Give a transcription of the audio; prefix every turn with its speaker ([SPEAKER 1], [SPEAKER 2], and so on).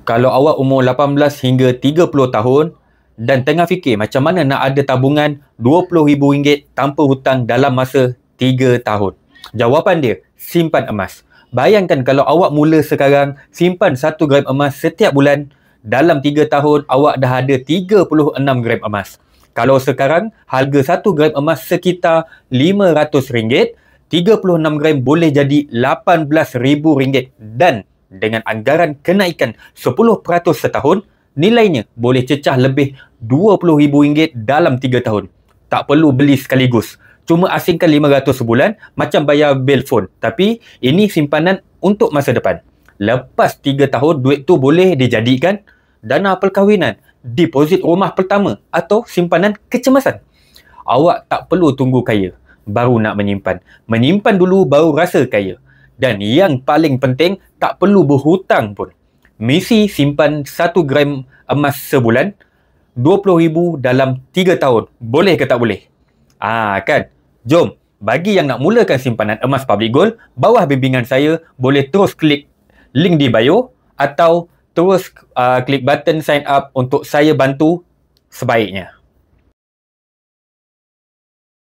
[SPEAKER 1] Kalau awak umur 18 hingga 30 tahun dan tengah fikir macam mana nak ada tabungan RM20,000 tanpa hutang dalam masa 3 tahun. Jawapan dia, simpan emas. Bayangkan kalau awak mula sekarang simpan 1 gram emas setiap bulan, dalam 3 tahun awak dah ada 36 gram emas. Kalau sekarang harga 1 gram emas sekitar RM500, 36 gram boleh jadi RM18,000 dan dengan anggaran kenaikan 10% setahun, nilainya boleh cecah lebih RM20,000 dalam 3 tahun. Tak perlu beli sekaligus. Cuma asingkan RM500 sebulan macam bayar bil phone. Tapi ini simpanan untuk masa depan. Lepas 3 tahun, duit tu boleh dijadikan dana perkahwinan, deposit rumah pertama atau simpanan kecemasan. Awak tak perlu tunggu kaya baru nak menyimpan. Menyimpan dulu baru rasa kaya. Dan yang paling penting, tak perlu berhutang pun. Misi simpan 1 gram emas sebulan, RM20,000 dalam 3 tahun. Boleh ke tak boleh? Kan? Jom, bagi yang nak mulakan simpanan emas Public Gold, bawah bimbingan saya boleh terus klik link di bio atau terus klik button sign up untuk saya bantu sebaiknya.